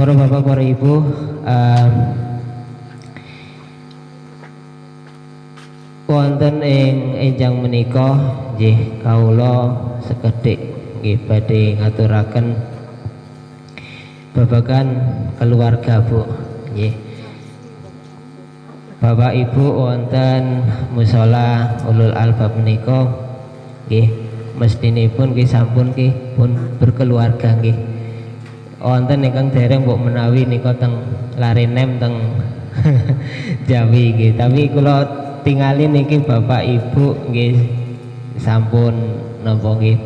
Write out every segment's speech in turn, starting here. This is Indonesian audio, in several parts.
Para bapak, para ibu, wonten ing enjang menika nggih kawula sekedhik nggih badhe ngaturaken babagan keluarga, Bu. Nggih. Bapak Ibu wonten musala ulul albab menika nggih mestinipun nggih sampun nggih pun berkeluarga nggih. Wonten ingkang dereng mbok menawi nika teng Larenem teng Jawi nggih. Tapi kula tingali niki Bapak Ibu nggih sampun napa nggih.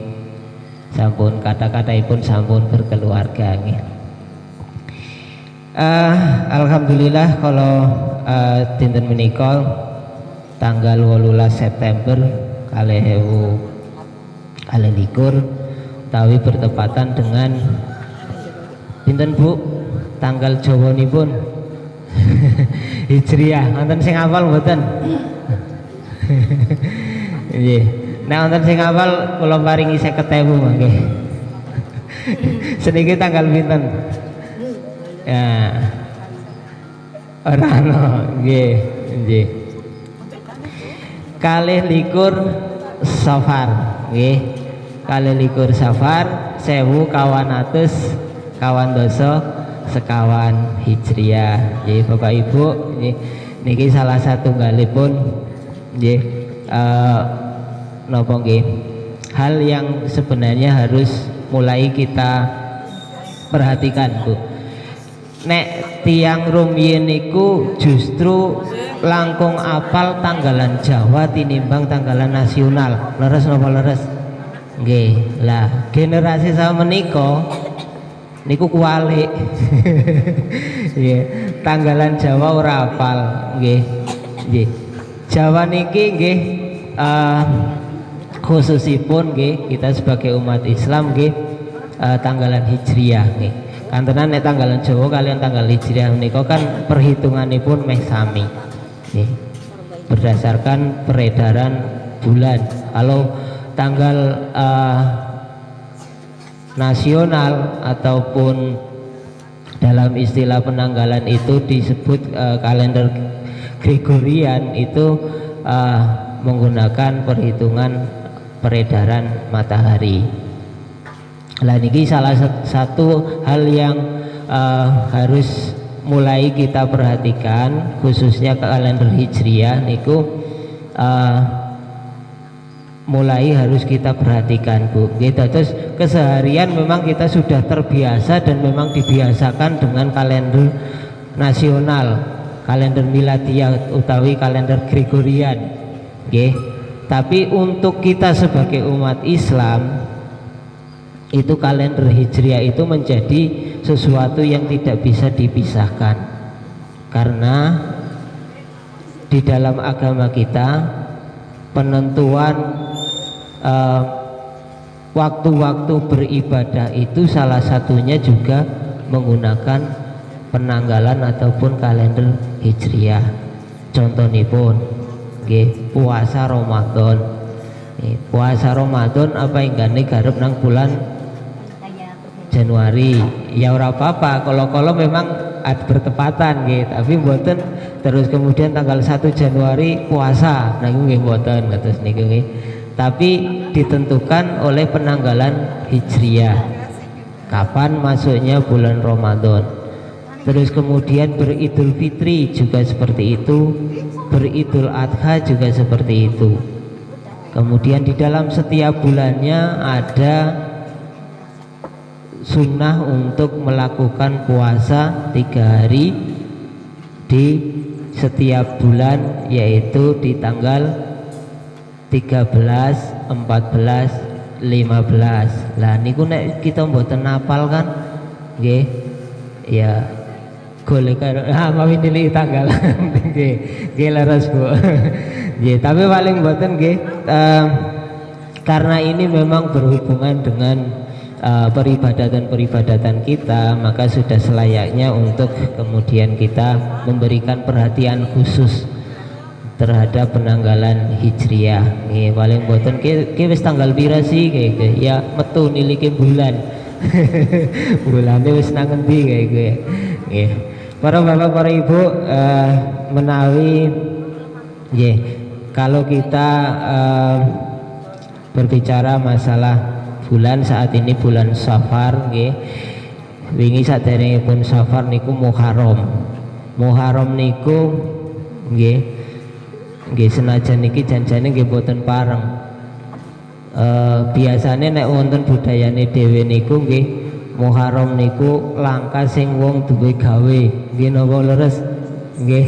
Sampun kata-kataipun sampun berkeluarga nggih. Alhamdulillah kalau dinten menika tanggal 18 September 2021 utawi bertepatan dengan dinten Bu tanggal Jawanipun Hijriah. Wonten sing hafal mboten? Nggih. Nek wonten sing hafal kula paringi 50.000 nggih. Seniki tanggal pinten? Ya. Ora ono, nggih, nggih. 21 Safar, nggih. 21 Safar 1400 kawan doso sekawan Hijriah. Nggih Bapak Ibu, nggih niki salah satu galipun nggih napa nggih hal yang sebenarnya harus mulai kita perhatikan, Bu. Nek tiang rumiyin niku justru langkung apal tanggalan Jawa tinimbang tanggalan nasional. Leres napa leres? Nggih. Lah generasi sama menika niku kualik. Nggih, tanggalan Jawa ora apal nggih. Nggih. Jawa niki nggih khususipun nggih kita sebagai umat Islam nggih tanggalan Hijriah nggih. Kantenan nek tanggalan Jawa kalian tanggal Hijriah menika kan perhitunganipun meh sami. Nggih. Berdasarkan peredaran bulan. Kalau tanggal nasional ataupun dalam istilah penanggalan itu disebut kalender Gregorian itu menggunakan perhitungan peredaran matahari. Lah niki salah satu hal yang harus mulai kita perhatikan khususnya ke kalender Hijriah niku mulai harus kita perhatikan, Bu. Gitu. Terus keseharian memang kita sudah terbiasa dan memang dibiasakan dengan kalender nasional, kalender miladiah utawi kalender Gregorian. Nggih. Tapi untuk kita sebagai umat Islam itu kalender Hijriah itu menjadi sesuatu yang tidak bisa dipisahkan. Karena di dalam agama kita penentuan waktu-waktu beribadah itu salah satunya juga menggunakan penanggalan ataupun kalender Hijriah. Contohipun nggih puasa Ramadan. Puasa Ramadan apa enggane garep nang bulan Januari. Ya ora apa-apa kalau memang bertepatan nggih, tapi mboten terus kemudian tanggal 1 Januari puasa. Nah nggih mboten kados niku nggih. Tapi ditentukan oleh penanggalan Hijriah kapan masuknya bulan Ramadan. Terus kemudian beridul fitri juga seperti itu, beridul adha juga seperti itu. Kemudian di dalam setiap bulannya ada sunnah untuk melakukan puasa 3 hari di setiap bulan, yaitu di tanggal 13, 14, 15. Lah niku nek kita mboten hafal kan nggih ya golek mawi nilai tanggal nggih leres, Bu. Nggih, tapi paling mboten nggih karena ini memang berhubungan dengan peribadatan kita, maka sudah selayaknya untuk kemudian kita memberikan perhatian khusus terhadap penanggalan Hijriah. Nggih, paling mboten ki wis tanggal pira sih ya metu niliki bulan. Bulane wis nang endi kae kowe. Nggih. Para bapak, para ibu, menawi nggih, kalau kita berbicara masalah bulan saat ini bulan Safar nggih. Wingi saderengipun Safar niku Muharram. Muharram niku nggih senajan niki janjane nggih boten pareng. Biasane nek wonten budayane dhewe niku nggih Muharram niku langka sing wong duwe gawe. Nggih napa leres? Nggih.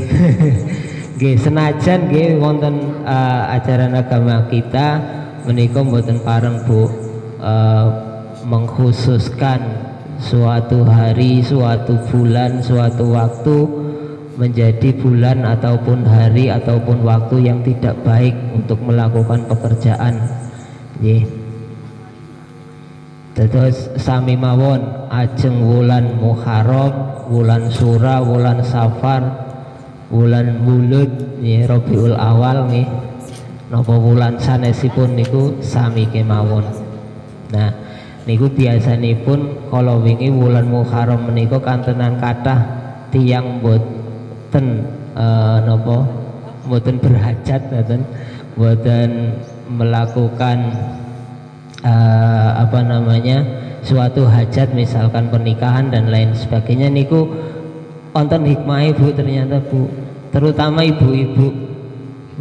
Nggih senajan nggih wonten ajaran agama kita menika boten pareng Bu mengkhususkan suatu hari, suatu bulan, suatu waktu menjadi bulan ataupun hari ataupun waktu yang tidak baik untuk melakukan pekerjaan. Nggih. Terus sami mawon ajeng wulan Muharram, wulan Sura, wulan Safar, wulan Mulud, nggih Rabiul Awal nggih. Napa wulan sanesipun niku sami kemawon. Nah, niku biasanipun kalau wingi wulan Muharram menika kantenan kathah tiyang boten napa boten berhajat boten melakukan apa namanya suatu hajat misalkan pernikahan dan lain sebagainya niku wonten hikmah Bu ternyata Bu, terutama ibu-ibu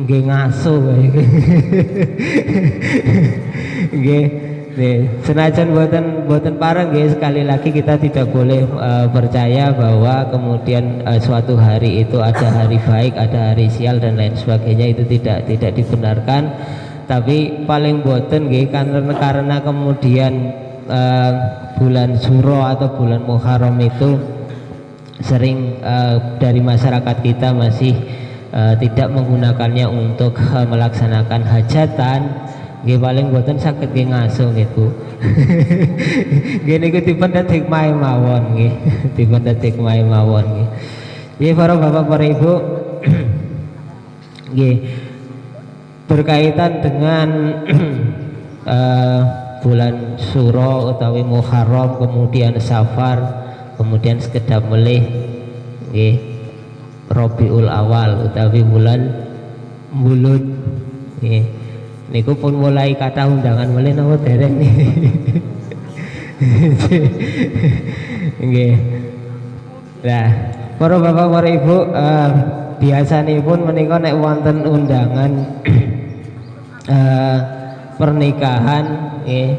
nggih ngaso nggih. Senajan boten pareng nggih, sekali lagi kita tidak boleh percaya bahwa kemudian suatu hari itu ada hari baik, ada hari sial dan lain sebagainya, itu tidak dibenarkan. Tapi paling boten nggih karena kemudian bulan Suro atau bulan Muharram itu sering dari masyarakat kita masih tidak menggunakannya untuk melaksanakan hajatan. Nggih paling boten saged nggih ngaso nggih Bu. Nggih niku dipendet hikmah mawon nggih. Dipendet hikmah mawon nggih. Nggih para bapak, para ibu. Nggih. Berkaitan dengan bulan Suro utawi Muharram, kemudian Safar, kemudian sekedap melih nggih Rabiul Awal utawi bulan Mulud nggih. Niku pun mulai kata undangan melih napa dereng nggih. Nah, para bapak, para ibu, biasanipun menika nek wonten undangan pernikahan nggih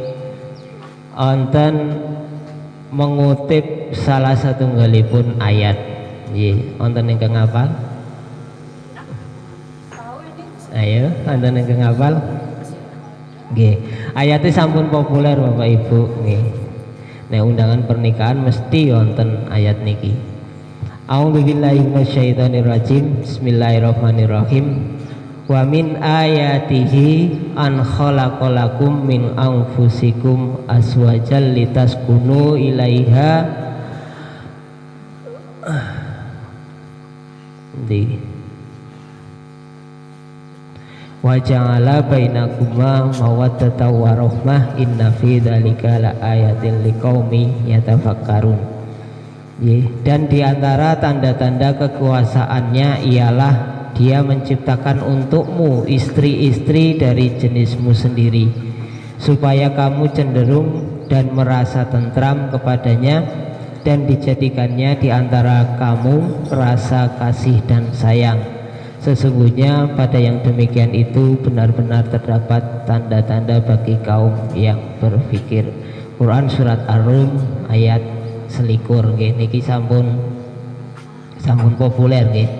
wonten mengutip salah satunggalipun ayat nggih. Wonten ingkang hafal? Ayo, wonten ingkang hafal? Nggih, ayatnya sampun populer Bapak Ibu nggih. Nek undangan pernikahan mesti wonten ayat niki. A'udzubillahi minasyaitonirrajim. Bismillahirrahmanirrahim. Wa min ayatihi an khalaqalakum min anfusikum azwajal litaskunu ilaiha. Wa ja'ala bainakuma mawaddatan wa rahmah inna fi dzalika laayatin liqaumi yatafakkarun. Dan diantara tanda-tanda kekuasaannya ialah Dia menciptakan untukmu istri-istri dari jenismu sendiri, supaya kamu cenderung dan merasa tentram kepadanya, dan dijadikannya di antara kamu rasa kasih dan sayang. Sesungguhnya pada yang demikian itu benar-benar terdapat tanda-tanda bagi kaum yang berpikir. Quran surat Ar-Rum ayat 21 nggih. Niki sampun populer nggih.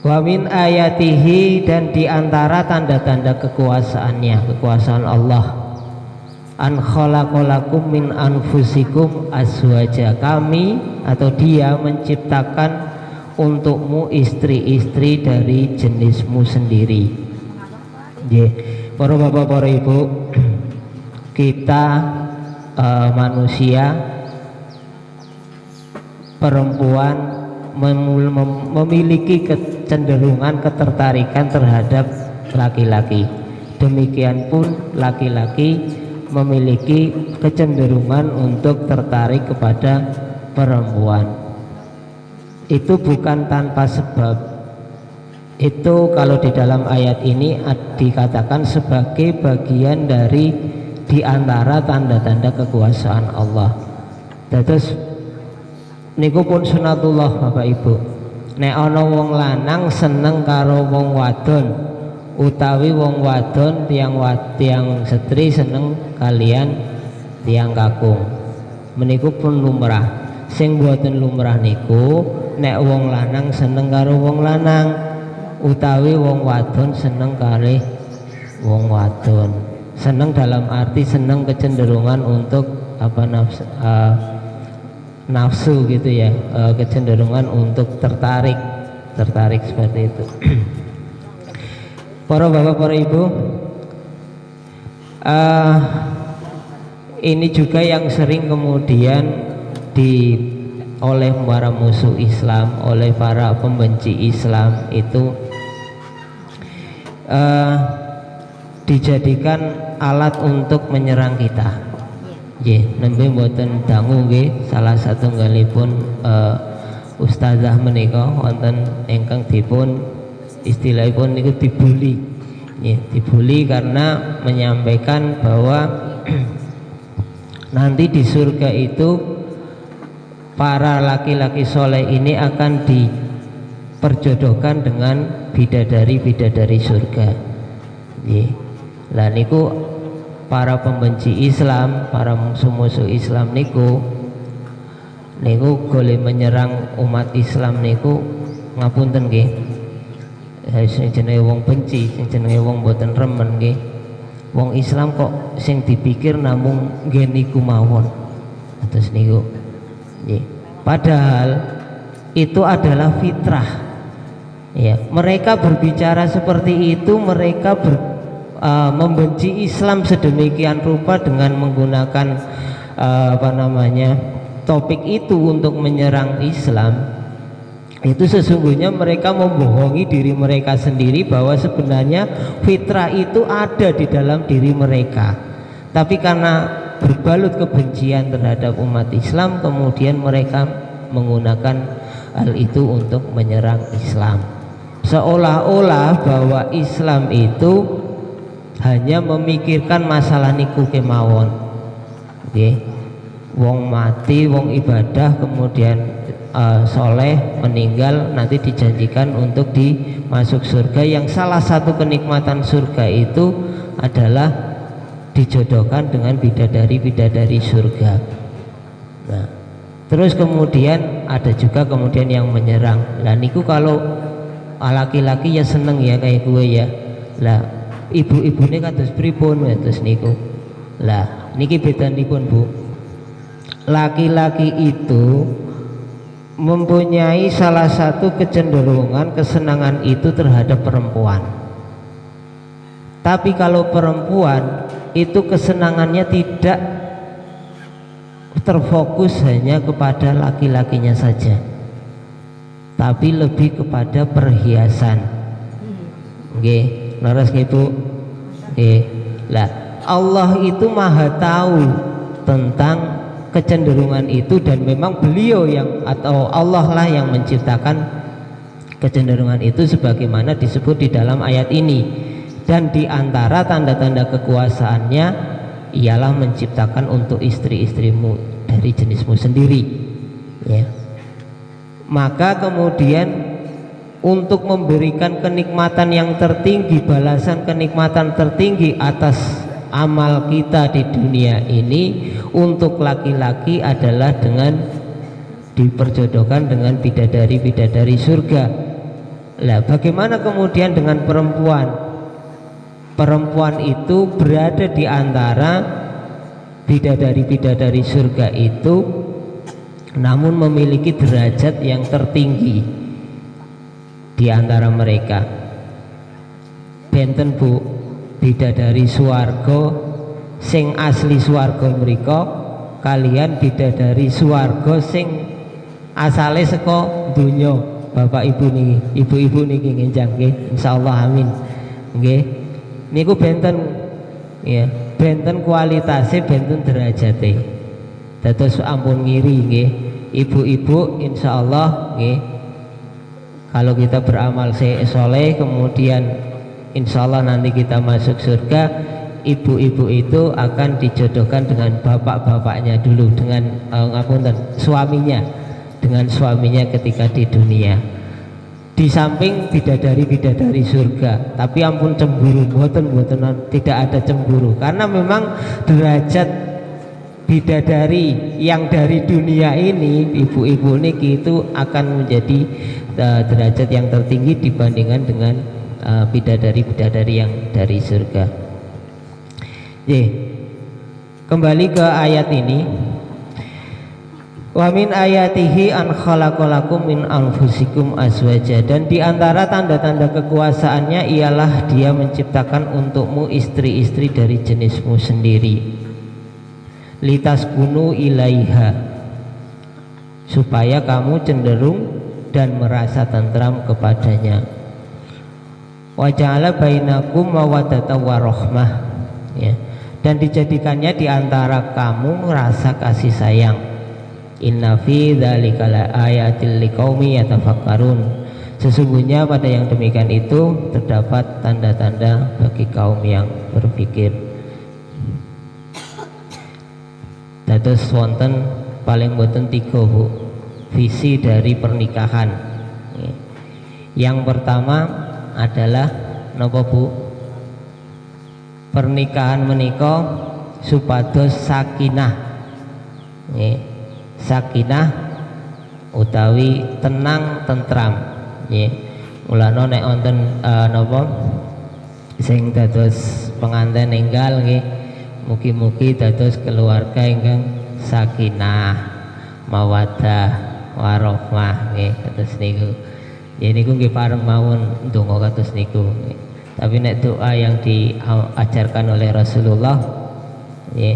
Wa min ayatihi, dan diantara tanda-tanda kekuasaannya, kekuasaan Allah, an khalaqalakum min anfusikum azwaja, kami atau Dia menciptakan untukmu istri-istri dari jenismu sendiri. Para bapak, para ibu, kita manusia perempuan memiliki kecenderungan ketertarikan terhadap laki-laki. Demikian pun laki-laki memiliki kecenderungan untuk tertarik kepada perempuan. Itu bukan tanpa sebab. Itu kalau di dalam ayat ini dikatakan sebagai bagian dari di antara tanda-tanda kekuasaan Allah. Terus niku pun sunatullah Bapak Ibu. Nek ana wong lanang seneng karo wong wadon, utawi wong wadon tiang setri seneng kalian tiang kakung, meniku pun lumrah. Sing boten lumrah niku nek wong lanang seneng karo wong lanang, utawi wong wadon seneng kali wong wadon. Seneng dalam arti seneng kecenderungan untuk apa, nafsu gitu ya, kecenderungan untuk tertarik seperti itu. Para bapak, para ibu, ini juga yang sering kemudian oleh para musuh Islam, oleh para pembenci Islam itu dijadikan alat untuk menyerang kita. Nembe mboten dangu nggih, salah satunggalipun ustazah menika wonten ingkang dipun istilahipun niku dibully. Dibully karena menyampaikan bahwa nanti di surga itu para laki-laki soleh ini akan diperjodohkan dengan bidadari-bidadari surga. Lah niku para pembenci Islam, para musuh-musuh Islam niku goleh menyerang umat Islam niku ngapunten nggih. Sing jenenge wong benci, sing jenenge wong boten remen nggih. Wong Islam kok sing dipikir namung nggih niku mawon. Terus niku nggih. Padahal itu adalah fitrah. Ya, mereka berbicara seperti itu, mereka membenci Islam sedemikian rupa dengan menggunakan topik itu untuk menyerang Islam. Itu sesungguhnya mereka membohongi diri mereka sendiri bahwa sebenarnya fitrah itu ada di dalam diri mereka, tapi karena berbalut kebencian terhadap umat Islam, kemudian mereka menggunakan hal itu untuk menyerang Islam, seolah-olah bahwa Islam itu hanya memikirkan masalah niku kemawon. Wong mati, wong ibadah, kemudian soleh meninggal, nanti dijanjikan untuk dimasuk surga, yang salah satu kenikmatan surga itu adalah dijodohkan dengan bidadari-bidadari surga. Nah, terus kemudian ada juga kemudian yang menyerang. Lah niku kalau laki-laki ya seneng ya kayak gue ya. Lah ibu-ibu ini kados pripun terus niku. Lah niki bedanipun Bu. Laki-laki itu mempunyai salah satu kecenderungan, kesenangan itu terhadap perempuan. Tapi kalau perempuan itu kesenangannya tidak terfokus hanya kepada laki-lakinya saja, tapi lebih kepada perhiasan. Nggih, leres nggih Bu? Nggih. Lah, Allah itu Maha tahu tentang kecenderungan itu, dan memang beliau yang atau Allah lah yang menciptakan kecenderungan itu sebagaimana disebut di dalam ayat ini. Dan di antara tanda-tanda kekuasaannya ialah menciptakan untuk istri-istrimu dari jenismu sendiri, ya. Maka kemudian untuk memberikan kenikmatan yang tertinggi, balasan kenikmatan tertinggi atas amal kita di dunia ini untuk laki-laki adalah dengan diperjodohkan dengan bidadari-bidadari surga. Lah bagaimana kemudian dengan perempuan? Perempuan itu berada di antara bidadari-bidadari surga itu, namun memiliki derajat yang tertinggi di antara mereka. Benten Bu, bidadari swarga sing asli swarga mriko kalian bidadari swarga sing asale saka donya bapak ibu niki, ibu-ibu niki ngenjang nggih insyaallah amin nggih niku benten ya benten kualitasnya benten derajate dados ampun ngiri nggih ibu-ibu insyaallah nggih kalau kita beramal soleh kemudian insyaallah nanti kita masuk surga ibu-ibu itu akan dijodohkan dengan bapak-bapaknya dulu dengan suaminya ketika di dunia di samping bidadari-bidadari surga tapi ampun cemburu mboten tidak ada cemburu karena memang derajat bidadari yang dari dunia ini ibu-ibu niki itu akan menjadi derajat yang tertinggi dibandingkan dengan bidadari-bidadari yang dari surga. Kembali ke ayat ini wa min ayatihi an khalaqalakum min anfusikum azwaja dan diantara tanda-tanda kekuasaannya ialah dia menciptakan untukmu istri-istri dari jenismu sendiri litaskunu ilaiha supaya kamu cenderung dan merasa tentram kepadanya wa ja'ala bainakum mawaddatan warahmah ya dan dijadikannya diantara kamu rasa kasih sayang inna fi dzalika laayatil liqaumi yatafakkarun sesungguhnya pada yang demikian itu terdapat tanda-tanda bagi kaum yang berpikir. Dados wonten paling boten 3 Bu visi dari pernikahan. Yang pertama adalah napa Bu? Pernikahan menika supados sakinah. Sakinah utawi tenang tentram. Mulane nek wonten napa sing dados pengantin enggal nggih mugi-mugi dados keluarga ingkang sakinah mawaddah warahmah nggih kados niku. Ya niku nggih pareng mawon ndonga kados niku. Tapi nek doa yang diajarkan oleh Rasulullah ya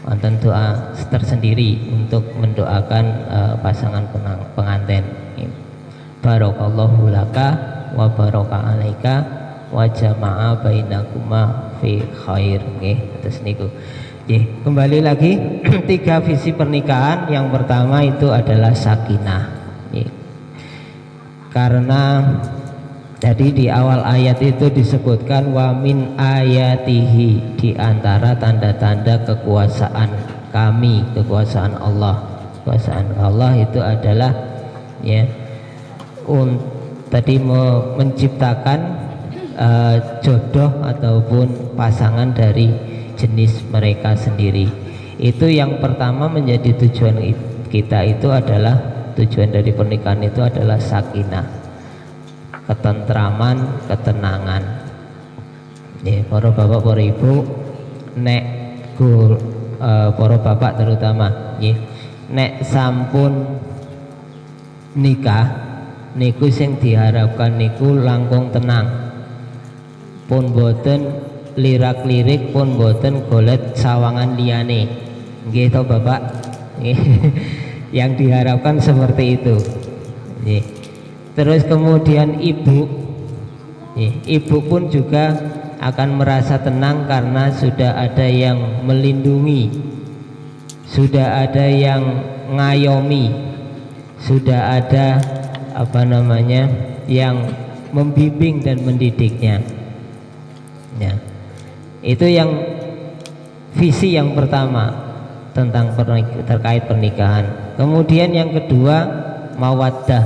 wonten doa tersendiri untuk mendoakan pasangan pengantin. Barakallahu laka wa baraka alaika wa jama'a bainakuma fi khair nggih terus niku. Nggih, kembali lagi 3 visi pernikahan. Yang pertama itu adalah sakinah. Nggih. Karena jadi di awal ayat itu disebutkan wa min ayatihi di antara tanda-tanda kekuasaan kami, kekuasaan Allah. Kekuasaan Allah itu adalah ya tadi menciptakan jodoh ataupun pasangan dari jenis mereka sendiri. Itu yang pertama menjadi tujuan kita itu adalah tujuan dari pernikahan itu adalah sakinah, ketentraman, ketenangan. Para bapak, para ibu, nek para bapak terutama, nek sampun nikah, niku sing diharapkan niku langkung tenang, pun boten lirak-lirik, pun boten golet sawangan liyane, nggih to bapak. Yang diharapkan seperti itu. Terus kemudian ibu pun juga akan merasa tenang karena sudah ada yang melindungi, sudah ada yang ngayomi, sudah ada yang membimbing dan mendidiknya. Ya. Itu yang visi yang pertama tentang terkait pernikahan. Kemudian yang kedua mawaddah.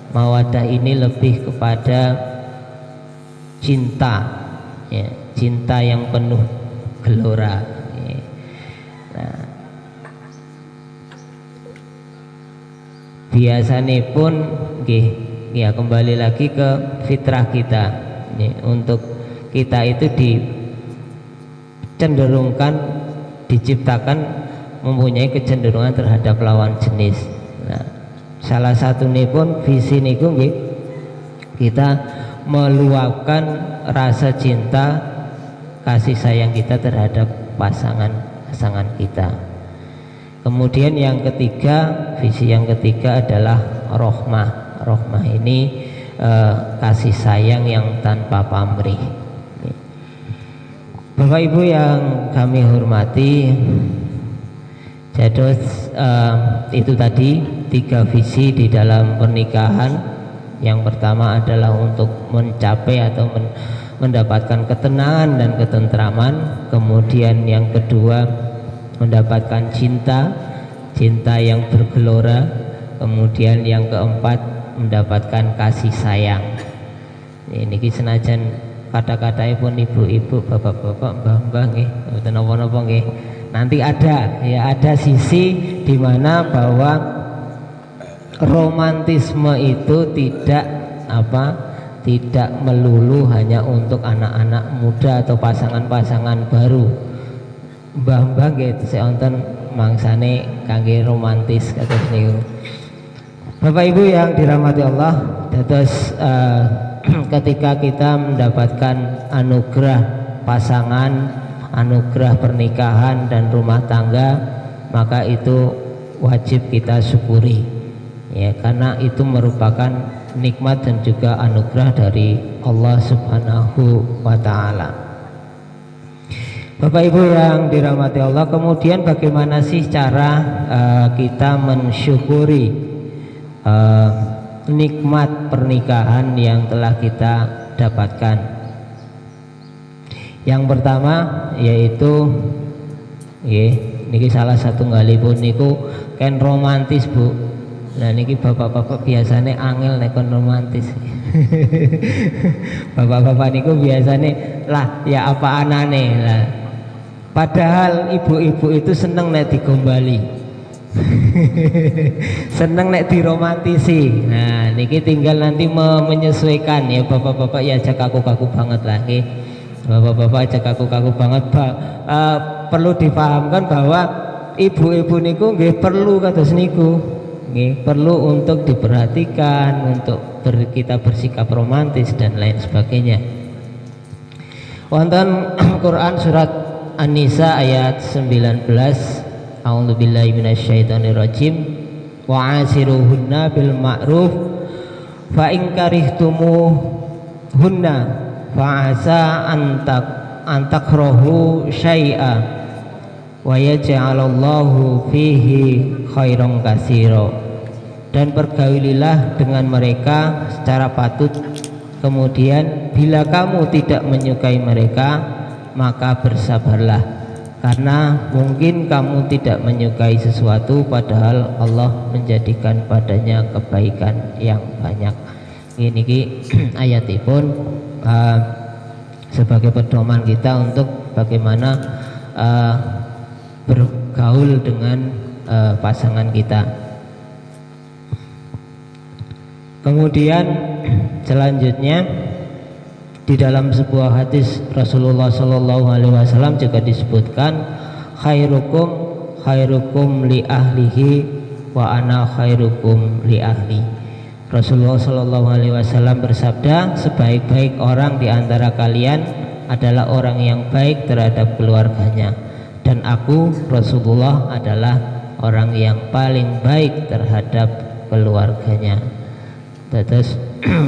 Mawaddah ini lebih kepada cinta, ya, cinta yang penuh gelora. Ya. Nah, biasanya pun, ya kembali lagi ke fitrah kita. Ya, untuk kita itu dicenderungkan, diciptakan mempunyai kecenderungan terhadap lawan jenis. Nah, salah satu pun visi niku nggih kita meluapkan rasa cinta kasih sayang kita terhadap pasangan kita. Kemudian yang ketiga, visi yang ketiga adalah rohmah. Rohmah ini kasih sayang yang tanpa pamrih. Bapak Ibu yang kami hormati, jadi itu tadi 3 visi di dalam pernikahan. Yang pertama adalah untuk mencapai atau mendapatkan ketenangan dan ketentraman. Kemudian yang kedua, mendapatkan cinta yang bergelora. Kemudian yang keempat, mendapatkan kasih sayang. Ini senajan kata-katanya pun ibu-ibu, bapak-bapak, mbah-mbah nggih, mboten napa-napa nggih. Nanti ada sisi di mana bahwa romantisme itu tidak melulu hanya untuk anak-anak muda atau pasangan-pasangan baru. Mbah-mbah nggih wonten mangsane kangge romantis kados niku. Bapak Ibu yang dirahmati Allah, dados ketika kita mendapatkan anugerah pasangan, anugerah pernikahan dan rumah tangga, maka itu wajib kita syukuri, ya, karena itu merupakan nikmat dan juga anugerah dari Allah Subhanahu wa Ta'ala. Bapak Ibu yang dirahmati Allah, kemudian bagaimana sih cara kita mensyukuri nikmat pernikahan yang telah kita dapatkan? Yang pertama yaitu niki salah satu ngalipun niku kan romantis, Bu. Nah niki bapak-bapak biasanya angel nek kon romantis. Bapak-bapak niku biasanya lah ya apa anane lah. Padahal ibu-ibu itu seneng nek digombali. Seneng nek diromantisi. Nah niki tinggal nanti menyesuaikan ya bapak-bapak, ya ajak kaku-kaku banget lah nggih. Bapak-bapak ajak kaku-kaku banget. Perlu dipahamkan bahwa ibu-ibu niku nggih perlu kados niku. Nggih, perlu untuk diperhatikan, untuk kita bersikap romantis dan lain sebagainya. Wonten Quran surat An-Nisa ayat 19, A'udzubillahi minasyaitonirrajim, wa asiruhunna bil ma'ruf fa in karihtumuhunna fa asa an takrahu syai'a wa yaj'alallahu fihi khairan katsira. Dan pergaulilah dengan mereka secara patut, kemudian bila kamu tidak menyukai mereka maka bersabarlah, karena mungkin kamu tidak menyukai sesuatu padahal Allah menjadikan padanya kebaikan yang banyak. Ini ayatipun sebagai pedoman kita untuk bagaimana bergaul dengan pasangan kita. Kemudian selanjutnya di dalam sebuah hadis Rasulullah Shallallahu Alaihi Wasallam juga disebutkan khairukum li ahlihi wa ana khairukum li ahli. Rasulullah Shallallahu Alaihi Wasallam bersabda, sebaik-baik orang di antara kalian adalah orang yang baik terhadap keluarganya, dan aku Rasulullah adalah orang yang paling baik terhadap keluarganya. Terus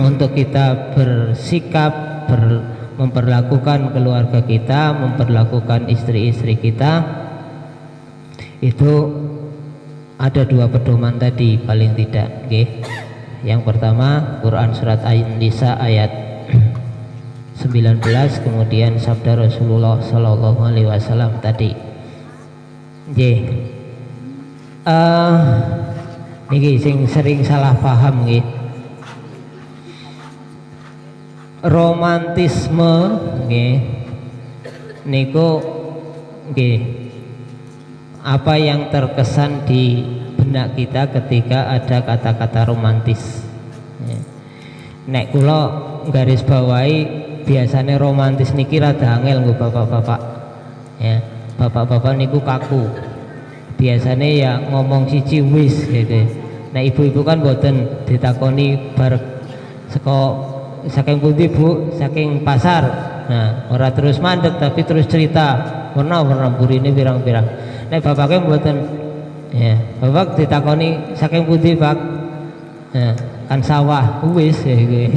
untuk kita bersikap memperlakukan keluarga kita, memperlakukan istri-istri kita, itu ada 2 pedoman tadi paling tidak, okay? Yang pertama Quran surat An-Nisa ayat 19, kemudian sabda Rasulullah Sallallahu Alaihi Wasallam tadi. Niki sing sering salah paham nggih. Romantisme nggih niku nggih apa yang terkesan di benak kita ketika ada kata-kata romantis. Nek kula garis bawahi biasanya romantis niki rada angel nggo bapak-bapak. Ya, bapak-bapak niku kaku. Biasanya ya ngomong siji wis gitu. Nah ibu-ibu kan boten ditakoni bar saking pundi Bu, saking pasar. Nah, ora terus mandek tapi terus cerita. Warna burine pirang-pirang. Nek bapake mboten Ya, Bapak ditakoni saking pundi, Pak? Ya, kan sawah, wis ya kuwi.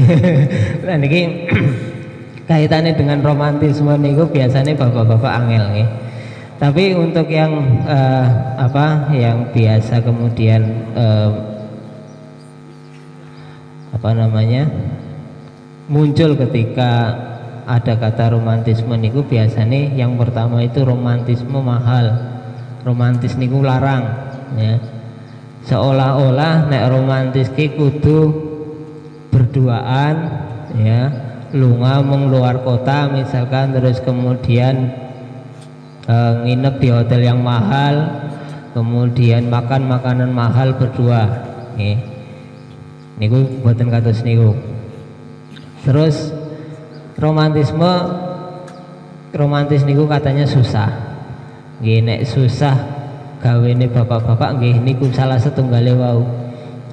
Lah niki kaitannya dengan romantisme niku biasanya bapak-bapak angel nggih. Tapi untuk yang yang biasa kemudian muncul ketika ada kata romantisme niku biasanya yang pertama itu romantisme mahal. Romantis niku larang ya. Seolah-olah nek romantis ki kudu berduaan ya, lunga mung luar kota misalkan, terus kemudian nginep di hotel yang mahal, kemudian makan makanan mahal berdua nih. Niku buatan kados niku. Terus romantis niku katanya susah. Nggih nek susah gawene bapak-bapak nggih niku salah setunggale wau.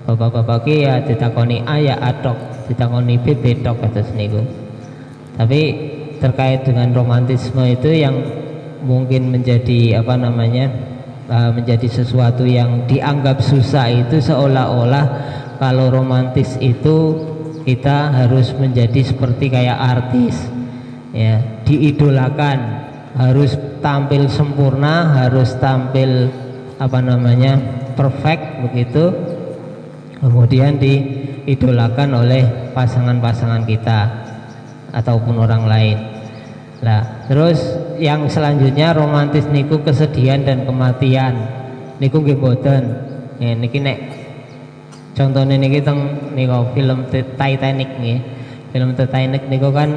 Bapak-bapak ki ya ditakoni A ya atok, ditakoni B betok kados niku. Tapi terkait dengan romantisme itu yang mungkin menjadi menjadi sesuatu yang dianggap susah itu seolah-olah kalau romantis itu kita harus menjadi seperti kayak artis ya, diidolakan, harus tampil sempurna, harus tampil perfect begitu, kemudian diidolakan oleh pasangan-pasangan kita ataupun orang lain. Nah, terus yang selanjutnya romantis niku kesedihan dan kematian niku nggih boten. Ya, niki nek contohnya niki teng niku film Titanic nggih. Film Titanic niku kan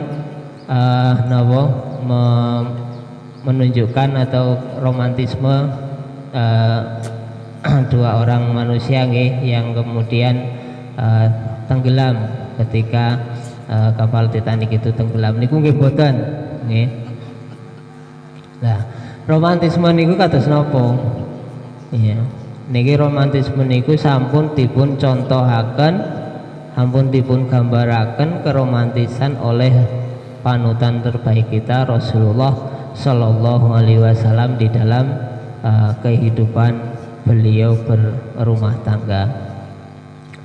menunjukkan atau romantisme dua orang manusia nggih yang kemudian tenggelam ketika kapal Titanic itu tenggelam niku nggih boten nggih. Nah, romantisme niku kados napa? Iya. Niki romantisme niku sampun dipun contohaken, sampun dipun gambaraken keromantisan oleh panutan terbaik kita Rasulullah Shallallahu Alaihi Wasallam di dalam kehidupan beliau berumah tangga.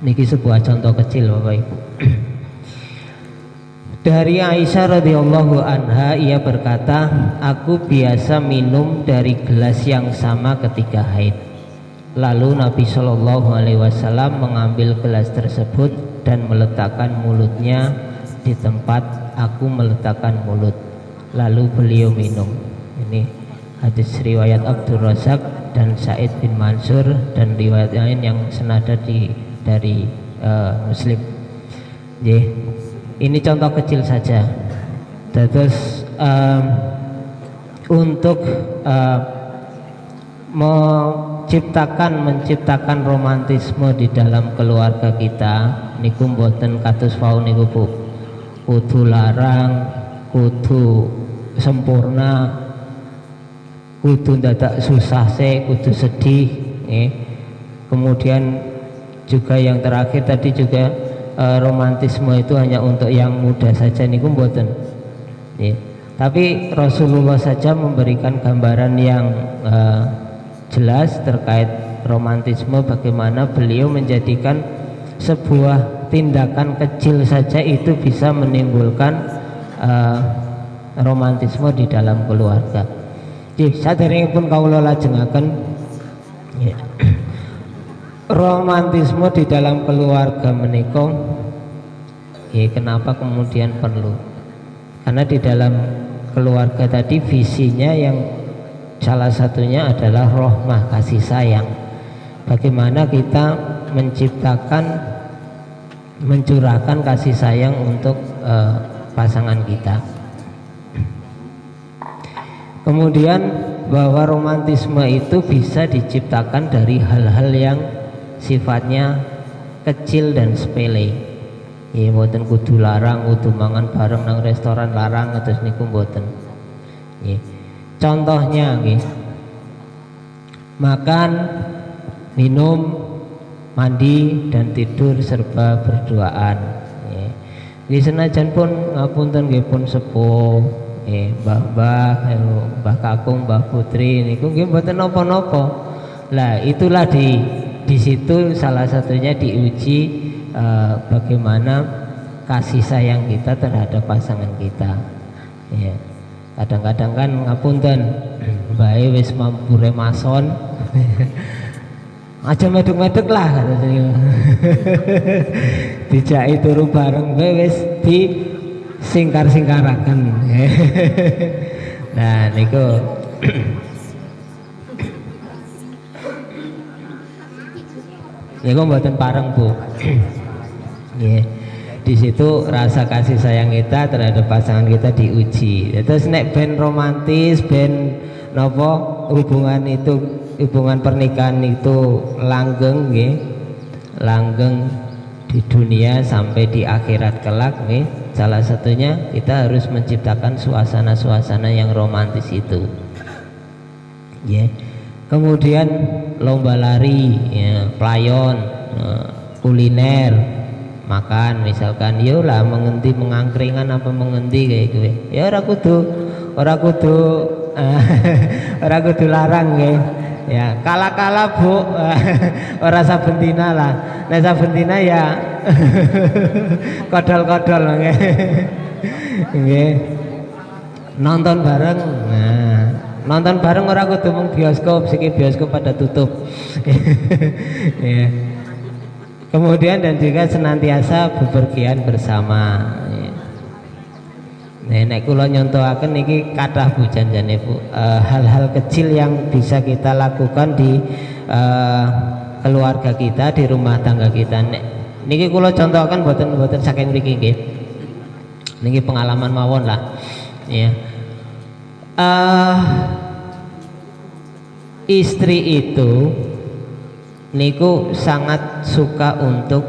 Niki sebuah contoh kecil Bapak Ibu. Dari Aisyah radhiyallahu anha, ia berkata, aku biasa minum dari gelas yang sama ketika haid. Lalu Nabi Shallallahu Alaihi Wasallam mengambil gelas tersebut dan meletakkan mulutnya di tempat aku meletakkan mulut. Lalu beliau minum. Ini hadis riwayat Abdul Razak dan Sa'id bin Mansur dan riwayat lain yang senada dari Muslim. Ini contoh kecil saja. Terus untuk menciptakan romantisme di dalam keluarga kita niku mboten kados wau niku Bu. Kudu larang, kudu sempurna, kudu dadak susah kudu sedih Kemudian juga yang terakhir tadi juga romantisme itu hanya untuk yang muda saja niku mboten. Tapi Rasulullah saja memberikan gambaran yang jelas terkait romantisme, bagaimana beliau menjadikan sebuah tindakan kecil saja itu bisa menimbulkan romantisme di dalam keluarga. Saderengipun kawula lajengaken romantisme di dalam keluarga menika kenapa kemudian perlu? Karena di dalam keluarga tadi visinya yang salah satunya adalah rahmah, kasih sayang. Bagaimana kita mencurahkan kasih sayang untuk pasangan kita. Kemudian bahwa romantisme itu bisa diciptakan dari hal-hal yang sifatnya kecil dan sepele. Mboten kudu larang, kudu mangan bareng nang restoran larang atus niku mboten. Contohnya makan, minum, mandi dan tidur serba berduaan. Senajan pun ngapunten nggih pun sepuh, Mbah Kakung, Mbah Putri niku nggih mboten napa-napa. Lah itulah di situ salah satunya diuji bagaimana kasih sayang kita terhadap pasangan kita. Ya. Kadang-kadang kan ngapunten, bae wis mampu remason. Aja meduk-meduk lah katanya. Dijaki turu bareng wis di singkar-singkaraken. Nah niku niku mboten pareng Bu. Nggih. Di situ rasa kasih sayang kita terhadap pasangan kita diuji. Terus nek ben romantis, ben nopo hubungan itu, hubungan pernikahan itu langgeng nggih. Langgeng di dunia sampai di akhirat kelak nggih. Salah satunya kita harus menciptakan suasana-suasana yang romantis itu. Ya. Kemudian lomba lari, ya, playon, kuliner, makan misalkan, yolah mengendi mengangkringan apa mengendi kayak gue. Ya ora kudu ora kudu larang nggih. Ya, kala-kala Bu, ora saben dina lah. Nek saben dina ya kodol-kodol nggih. Nggih. Nonton bareng. Nah, nonton bareng ora kudu mung bioskop, siki bioskop pada tutup. Ya. Kemudian dan juga senantiasa bepergian bersama. Ya. Nek kula nyontohaken niki kathah Bu janjane Bu, hal-hal kecil yang bisa kita lakukan di keluarga kita, di rumah tangga kita. Nek niki kula contohaken boten saking mriki nggih. Niki pengalaman mawon lah. Ya. Istri itu niku sangat suka untuk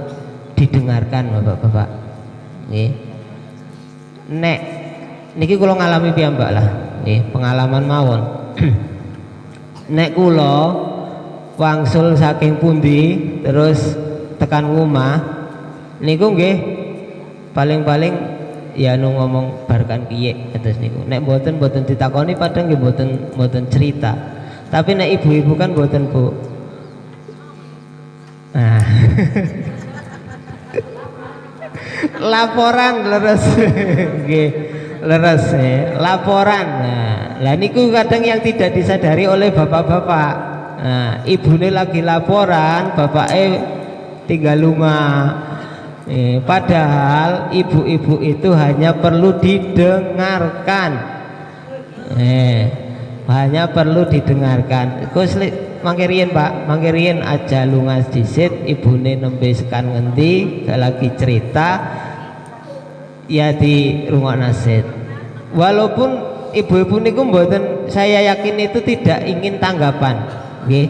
didengarkan Bapak-bapak. Nggih. Nek niki kula ngalami piyambak lah, nggih, pengalaman mawon. Nek kula wangsul saking pundi terus tekan rumah niku nggih paling-paling ya nu ngomong barkan piye terus niku. Nek mboten ditakoni padahal nggih mboten cerita. Tapi nek ibu-ibu kan mboten Bu. Nah. Laporan leres nggih. Leres laporan. Nah, niku kadang yang tidak disadari oleh bapak-bapak. Nah, ibune lagi laporan, bapaknya tinggal rumah. Padahal ibu-ibu itu hanya perlu didengarkan. Hanya perlu didengarkan. Kus mangke riyen Pak, mangke riyen aja lungas disit, ibune nembe sekan ngendi, lagi cerita ya di rumah nasid. Walaupun ibu-ibu niku mboten, saya yakin itu tidak ingin tanggapan. Nggih.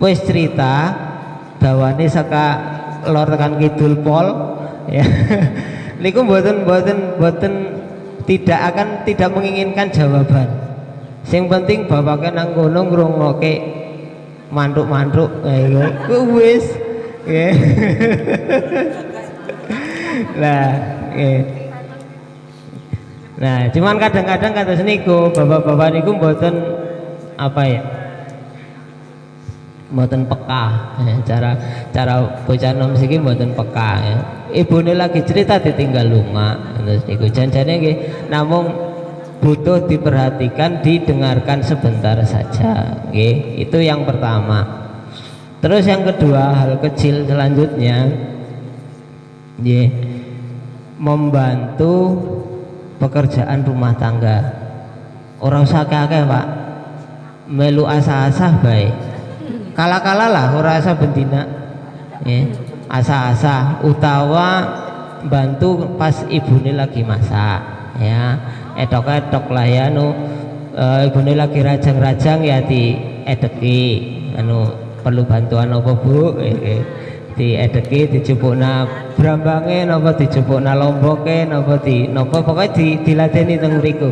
Wis cerita dawane saka lor tekan kidul pol ya. Niku mboten tidak menginginkan jawaban. Sing penting bapake nang kono ngrungokke mantuk-mantuk ku wis nggih. Lah nggih. Nah, cuman kadang-kadang kados niku bapak-bapak niku mboten apa ya? Mboten peka. Cara bocah nom siki mboten peka ya. Ibune lagi cerita ditinggal lunga terus niku janjane nggih namung butuh diperhatikan, didengarkan sebentar saja. Nggih, itu yang pertama. Terus yang kedua, hal kecil selanjutnya nggih membantu pekerjaan rumah tangga. Orang usah akeh Pak, melu asah-asah bae. Kala-kala lah ora asah bendina. Asah-asah utawa bantu pas ibune lagi masak ya. Edok-edok lah ya ibune lagi rajang-rajang ya di edeki perlu bantuan apa Bu? Di edeki dicupukna brambange napa dicupukna lomboke napa pokoke diladeni teng mriku.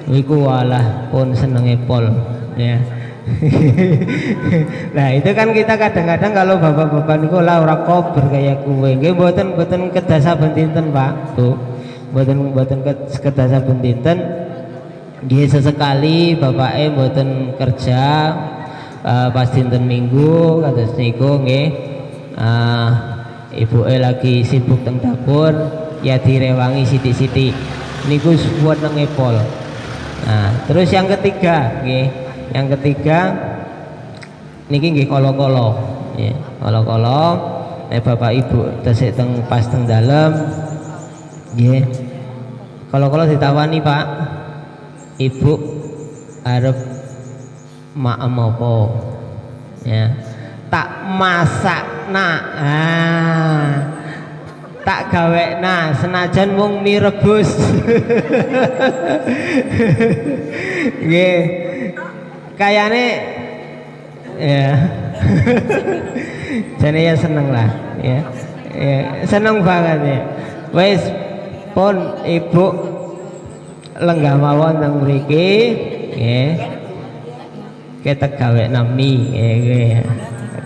Iku walah pun senenge pol ya. Nah itu kan kita kadang-kadang kalau bapak-bapak niku lah ora kober kayak kuwe nggih mboten kedah saben dinten Pak Bu, mboten kedah saben dinten nggih sesekali bapake mboten kerja pas dinten Minggu kados niku nggih ibuke lagi sibuk teng dapur ya direwangi sithik-sithik niku suwun nang epol. Nah, terus yang ketiga nggih, yang ketiga niki nggih kala-kala nggih, kala-kala bapak ibu tesik teng pas teng dalem nggih. Kala-kala ditawani, Pak, ibu arep maem apa ya, tak masak nak, tak gawe nah senajan mung mie rebus. Nggih kayane ya jane ya seneng lah ya, ya seneng banget ya. Wis pun ibu lenggah mawon teng mriki nggih, ketek gawe nami nggih,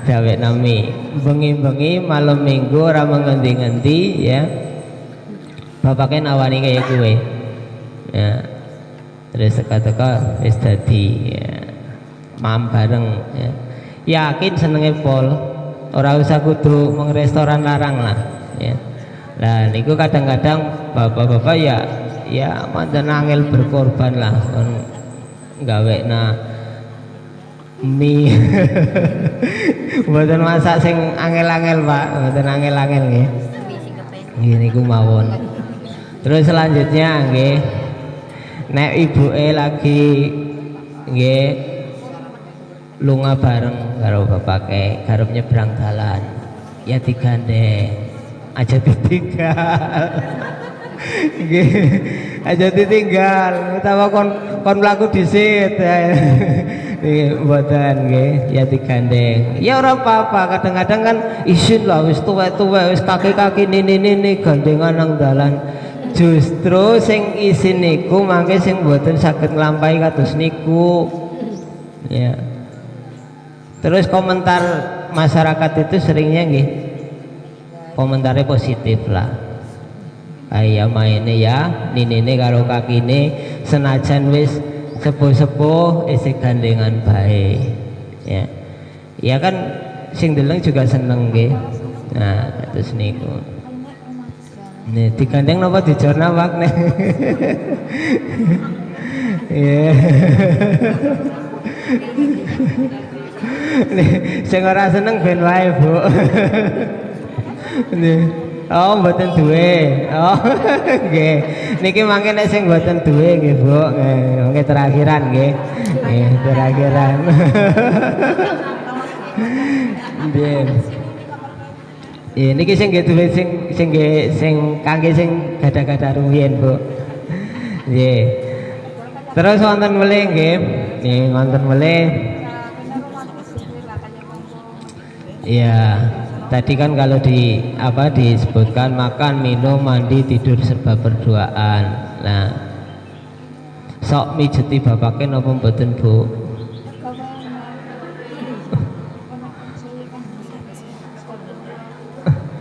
gawe nami bengi-bengi malam Minggu ora mengendi-endi ya, bapaknya nawani kayak gue ya, terus teka-teka wis dadi ya, mam bareng ya. Yakin senenge pol ora usah kudu meng restoran larang lah ya. Lah niku kadang-kadang bapak-bapak ya manten angel berkorban lah kon gawe na mie. Mboten masak sing angel-angel, Pak, mboten angel-angel nggih. Nggih niku mawon. Terus selanjutnya nggih, nek ibuke lagi nggih lunga bareng karo bapake garep nyebrang dalan, ya digandeng, aja ditinggal. Nggih, aja ditinggal, utawa kon mlaku dhisit. Nggih mboten nggih, ya digandeng. Ya ora apa-apa, kadang-kadang kan isin lah wis tuwek-tuwek wis kaki-kaki nini gandengan nang dalan. Justru sing isin niku mangke sing mboten saged nglampahi kados niku. Ya. Terus komentar masyarakat itu seringnya nggih komentarnya positif lah. Kayak mainnya ya, ninine karo kakine senajan wis sepuh-sepuh isih gandengan baik ya. Ya kan sing deleng juga seneng nggih. Nah, terus niku. Nih digandeng napa dijorna Pak nih. Iya. Nih sing ora seneng ben wae, Bu. Nih. Oh, mboten duwe. Oh, nggih. Niki mangke nek sing mboten duwe nggih, Bu. Mangke terakhiran nggih. Nggih, terakhiran. Nggih. Iya, niki sing nggih duwe sing kangge sing gadah-gadah rumiyin, Bu. Nggih. Terus wonten melih nggih. Nggih, wonten melih. Iya. Tadi kan kalau disebutkan makan, minum, mandi, tidur serba berduaan. Nah, sok mijeti bapake napa mboten, Bu?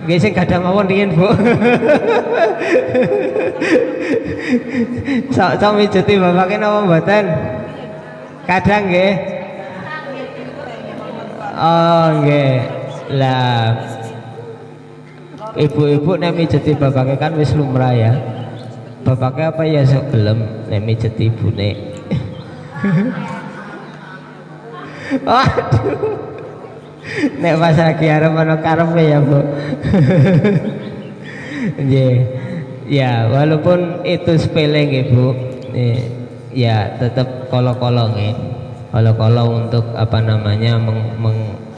Nggih sing gadah mawon riyen, Bu. Sok mijeti bapake napa mboten? Kadang nggih. Oh, nggih. Lah ibu-ibu nek mijeti bapake kan wis lumrah ya. Bapake apa ya sok gelem nek mijeti ibune. Aduh. Nek pas lagi arep ana karepe ya, Bu. Nggih. Ya, walaupun itu sepele nggih, Bu. Ya tetap kolo-kolo nggih. Kolo-kolo untuk apa namanya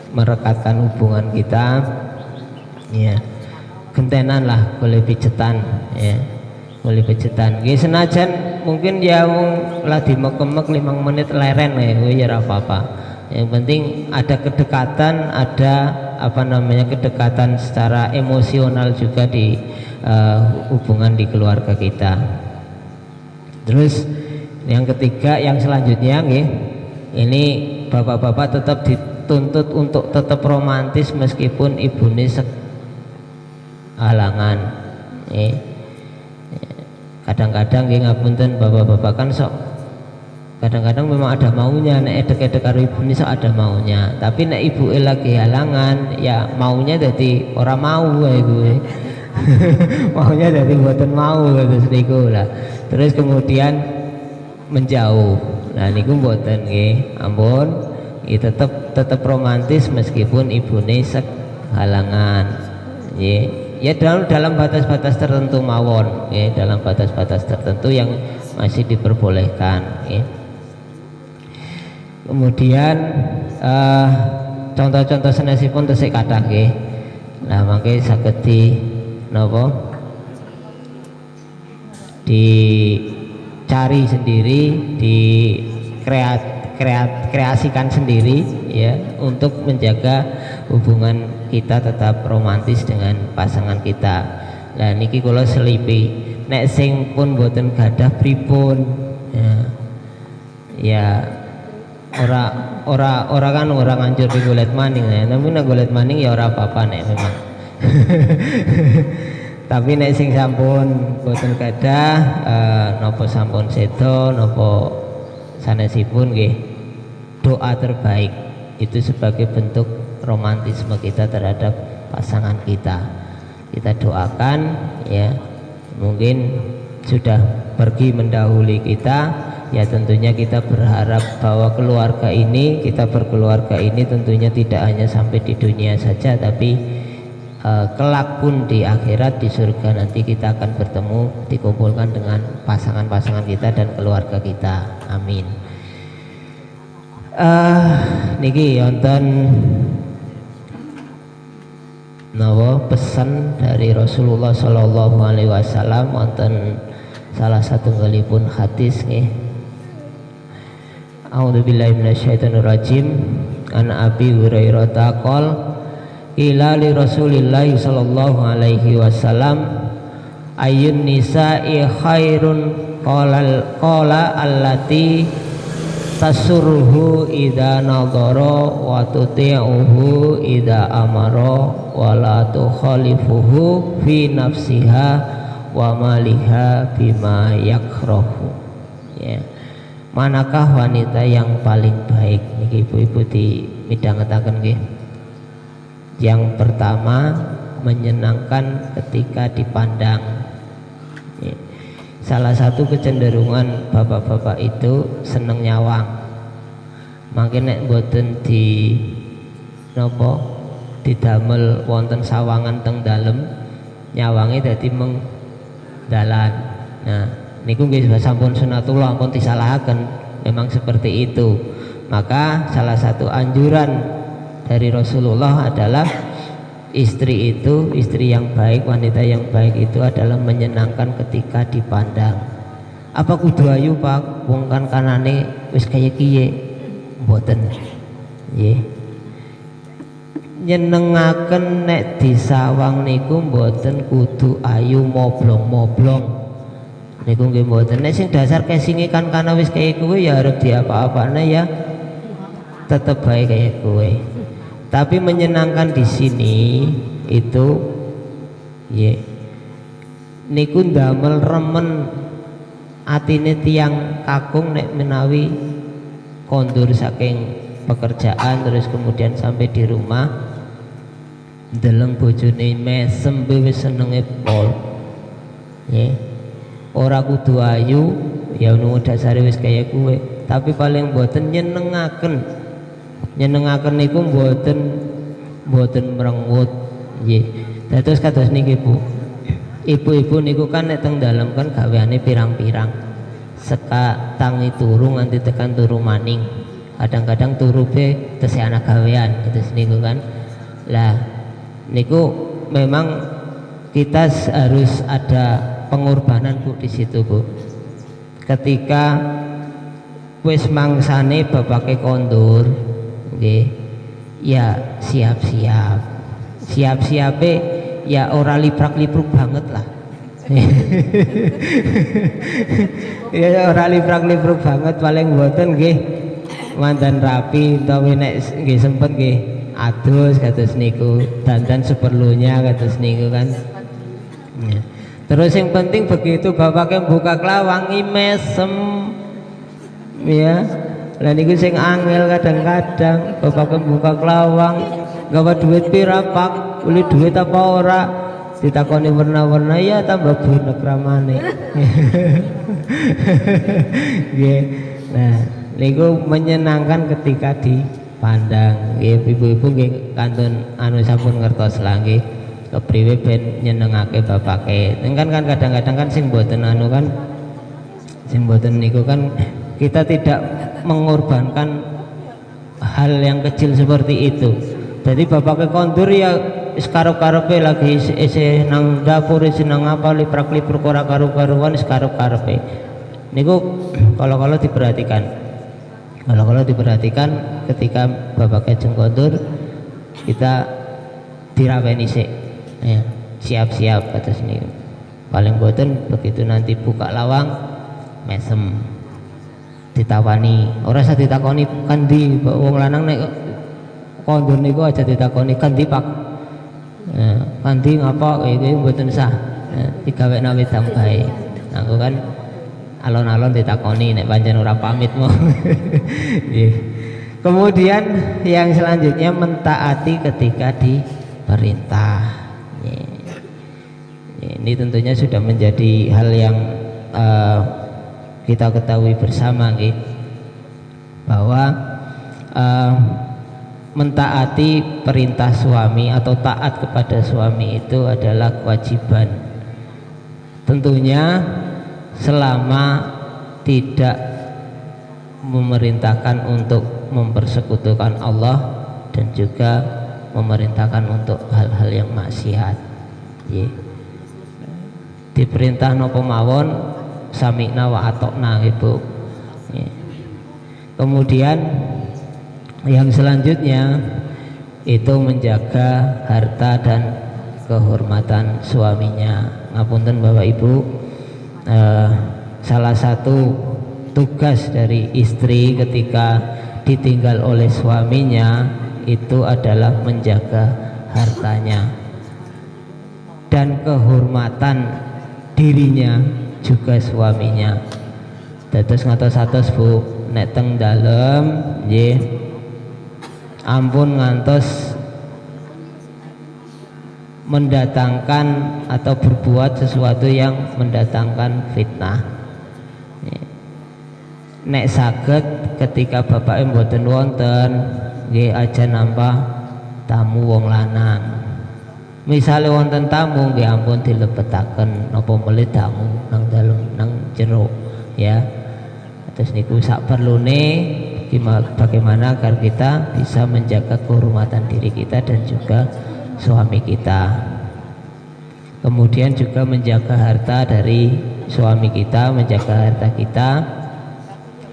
merekatkan hubungan kita ya, gentenan lah boleh pijetan ya, boleh pijetan nggih senajan mungkin ya lah dimek-mek 5 menit leren ya ora apa-apa, yang penting ada kedekatan, ada apa namanya kedekatan secara emosional juga di hubungan di keluarga kita. Terus yang ketiga, yang selanjutnya nggih, ini bapak-bapak tetap dituntut untuk tetap romantis meskipun ibune halangan. Kadang-kadang nggih ngapunten bapak-bapak kan sok kadang-kadang memang ada maunya, nek edek-edek karo ibu ini ada maunya, tapi nek ibu lagi halangan ya maunya jadi orang mau kayak gue. Maunya jadi buatan mau terus niku lah, terus kemudian menjauh. Nah niku buatan nggih ampun, tetap romantis meskipun ibune sek halangan ya dalam batas-batas tertentu mawon ya, dalam batas-batas tertentu yang masih diperbolehkan ya. Kemudian contoh-contoh sanesipun tesih kathah nggih. Nah mangke saged di napa dicari sendiri, kreasikan sendiri ya, untuk menjaga hubungan kita tetap romantis dengan pasangan kita. Lah niki kula selipi, nek sing pun boten gadah pripun ya ora kan orang ngancur di golet maning ya, tapi nek golet maning ya ora apa-apa nek memang. Tapi nek sing sampun boten gadah napa sampun sedo napa sanesipun nggih, doa terbaik itu sebagai bentuk romantisme kita terhadap pasangan kita. Kita doakan ya, mungkin sudah pergi mendahului kita ya, tentunya kita berharap bahwa keluarga ini, kita berkeluarga ini tentunya tidak hanya sampai di dunia saja, tapi kelak pun di akhirat, di surga nanti kita akan bertemu, dikumpulkan dengan pasangan-pasangan kita dan keluarga kita. Amin. Niki wonten napa pesan dari Rasulullah Shallallahu Alaihi Wasallam, wonten salah satu galipun hadis nggih. A'udzubillahi minasyaitonirrajim. An Abi Hurairah taqol ila li Rasulillah sallallahu alaihi wasallam ayyun nisa'i khairun qala allati tasurruhu idza nadhara wa tuti'uhu idza amara wa la tukhalifuhu fi nafsiha wa maliha bima yakrahu ya. Manakah wanita yang paling baik niki ibu-ibu di midhangetaken nggih. Yang pertama, menyenangkan ketika dipandang ya. Salah satu kecenderungan bapak-bapak itu seneng nyawang, makin nek boten di nopo didamel wonten sawangan teng dalem, nyawange dadi meng dalan. Nah niku nggih sampun sunatullah, ampun disalahaken, memang seperti itu. Maka salah satu anjuran dari Rasulullah adalah istri itu, istri yang baik, wanita yang baik itu adalah menyenangkan ketika dipandang. Apa kudu ayu Pak, wong kan kanane wis kaya kiye, mboten nggih. Nyenengaken nek disawang niku mboten kudu ayu moblong-moblong. Niku nggih mboten. Nek sing dasar casinge kan kana wis kaya kowe ya arep diapa-apane ya tetep bae kaya kowe. Tapi menyenangkan di sini itu ya niku ndamel remen atine tiyang kakung nek menawi kondur saking pekerjaan terus kemudian sampai di rumah ndeleng bojone mesem wis senenge pol ya. Ora kudu ayu ya nunggu dasare wis kaya kowe, tapi paling mboten nyenengaken niku mboten merengut nggih. Dados kados niki Bu, ibu-ibu niku kan nek teng dalem kan gaweane pirang-pirang, seka tangi turu nganti tekan turu maning, kadang-kadang turu be tesih anak gawean terus niku kan. Lah niku memang kita harus ada pengorbanan Bu di situ Bu. Ketika wis mangsane bapake kondur nggih, ya siap-siape ya ora liprak-lipruk banget lah. Ya ora liprak-lipruk banget, paling mboten nggih mandan rapi utawi nek nggih sempet nggih adus kados niku, dandan seperlunya kados niku kan ya. Terus yang penting begitu bapaknya buka kelawang mesem ya. Lah niku sing angel kadang-kadang bapak buka kelawang gawa duit pira Pak, uli duit apa ora, ditakoni warna-warna ya tambah bunek ramane. Nggih. Nah, niku menyenangkan ketika dipandang. Nggih, ibu-ibu nggih kantun anu sampun ngertos lah nggih. Kepriwe ben nyenengake bapake. Kan kadang-kadang kan sing mboten anu kan sing mboten niku kan kita tidak mengorbankan hal yang kecil seperti itu. Jadi bapaknya kondur ya sekarep-karepe lagi isi nang dapur isi nang apa liprak-lipruk ora karu-karuan sekarep-karepe. Niku kalau diperhatikan. Kalau diperhatikan ketika bapaknya jeng kondur kita diraweni sik. Ya, siap-siap atas niku. Paling boten begitu nanti buka lawang mesem ditawani, ora usah ditakoni kandi wong lanang nek kondur niku aja ditakoni kandi Pak. Kandi ngapa iki mboten sah. Digawekna wedang bae. Aku kan alon-alon ditakoni nek pancen ora pamit mau. Kemudian yang selanjutnya mentaati ketika diperintah. Ini tentunya sudah menjadi hal yang kita ketahui bersama bahwa mentaati perintah suami atau taat kepada suami itu adalah kewajiban, tentunya selama tidak memerintahkan untuk mempersekutukan Allah dan juga memerintahkan untuk hal-hal yang maksiat. Diperintah nopo mawon sami'na wa atokna ibu. Kemudian yang selanjutnya itu menjaga harta dan kehormatan suaminya. Ngapunten Bapak Ibu, salah satu tugas dari istri ketika ditinggal oleh suaminya itu adalah menjaga hartanya dan kehormatan dirinya juga suaminya. Dados ngatos-atos Bu, nek teng dalem nggih ampun ngantos mendatangkan atau berbuat sesuatu yang mendatangkan fitnah. Nek saged ketika bapak mboten wonten nggih aja nambah tamu wong lanang. Misalnya wonten tamu nggih ampun dilebetaken napa melih tamu nang dalem nang jero ya. Terus niku sak perlune bagaimana agar kita bisa menjaga kehormatan diri kita dan juga suami kita. Kemudian juga menjaga harta dari suami kita, menjaga harta kita.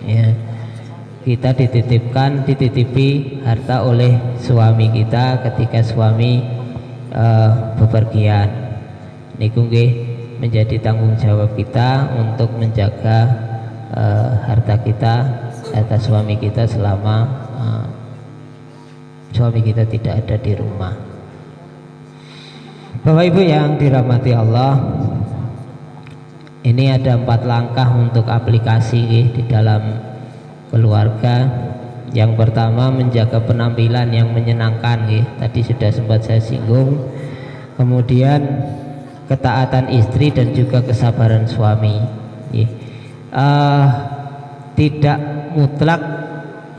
Ya. Kita dititipi harta oleh suami kita ketika suami bepergian. Niku nggih menjadi tanggung jawab kita untuk menjaga harta kita, harta suami kita selama suami kita tidak ada di rumah. Bapak Ibu yang dirahmati Allah, ini ada 4 langkah untuk aplikasi di dalam keluarga. Yang pertama menjaga penampilan yang menyenangkan, tadi sudah sempat saya singgung. Kemudian ketaatan istri dan juga kesabaran suami. Tidak mutlak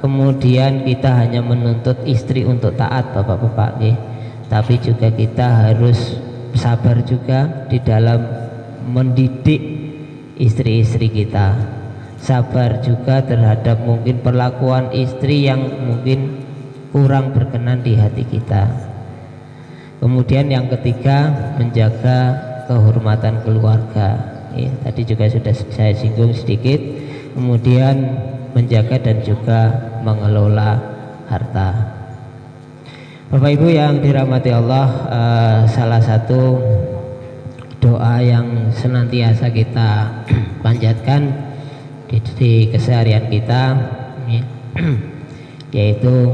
kemudian kita hanya menuntut istri untuk taat bapak-bapak, tapi juga kita harus sabar juga di dalam mendidik istri-istri kita. Sabar juga terhadap mungkin perlakuan istri yang mungkin kurang berkenan di hati kita. Kemudian yang ketiga menjaga kehormatan keluarga. Tadi juga sudah saya singgung sedikit. Kemudian menjaga dan juga mengelola harta. Bapak Ibu yang dirahmati Allah, salah satu doa yang senantiasa kita panjatkan di keseharian kita yaitu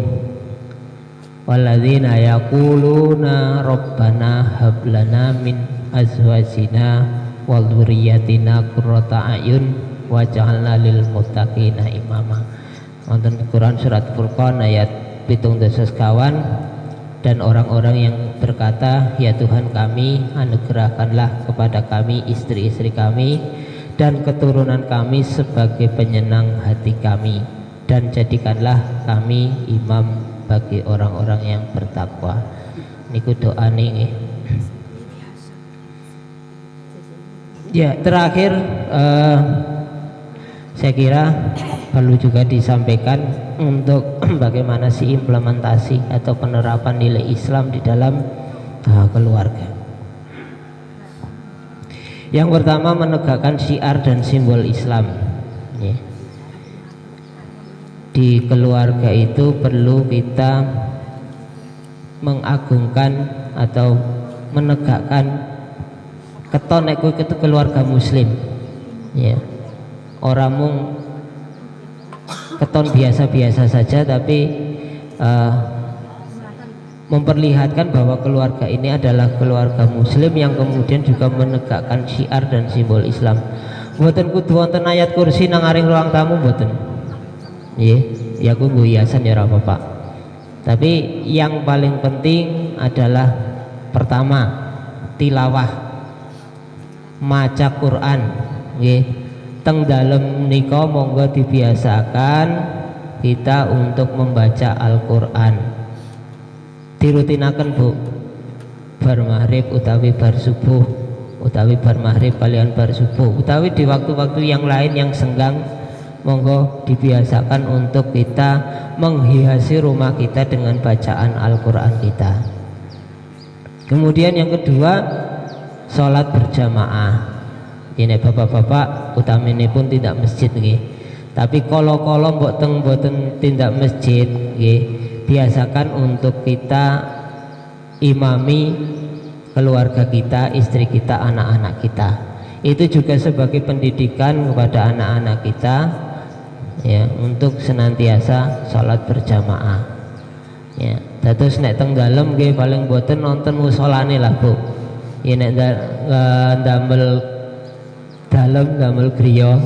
walladzina yaquluna rabbana hab lana min azwajina wa dzurriyyatina qurrata a'yun waj'alna lil muttaqina imama. Wonten Quran surat Furqan ayat 17 kawan, dan orang-orang yang berkata, ya Tuhan kami, anugerahkanlah kepada kami istri-istri kami dan keturunan kami sebagai penyenang hati kami, dan jadikanlah kami imam bagi orang-orang yang bertakwa. Niku doa nih. Ya, terakhir saya kira perlu juga disampaikan untuk bagaimana sih implementasi atau penerapan nilai Islam di dalam keluarga. Yang pertama, menegakkan syiar dan simbol Islam. Ya. Di keluarga itu perlu kita mengagungkan atau menegakkan keton itu keluarga Muslim. Ya. Orang mung keton biasa-biasa saja, tapi memperlihatkan bahwa keluarga ini adalah keluarga Muslim yang kemudian juga menegakkan syiar dan simbol Islam. Mboten kudu wonten ayat kursi nang aring ruang tamu mboten. Nggih, ya ku hiasan ya ora apa-apa. Tapi yang paling penting adalah pertama tilawah, maca Quran. Nggih, teng dalem nika monggo dibiasakan kita untuk membaca Al-Qur'an. Dirutinaken Bu, bar maghrib utawi bar subuh, utawi bar maghrib kalian bar subuh, utawi di waktu-waktu yang lain yang senggang, monggo dibiasakan untuk kita menghiasi rumah kita dengan bacaan Al-Qur'an kita. Kemudian yang kedua, sholat berjamaah. Ini bapak-bapak utamanya pun tidak masjid nggih. Tapi kalau mboten tindak masjid nggih, biasakan untuk kita imami keluarga kita, istri kita, anak-anak kita. Itu juga sebagai pendidikan kepada anak-anak kita ya, untuk senantiasa sholat berjamaah. Ya, terus nek teng dalem nggih paling mboten nonton musolane lah Bu. Ya nek ndamel dalam damel griya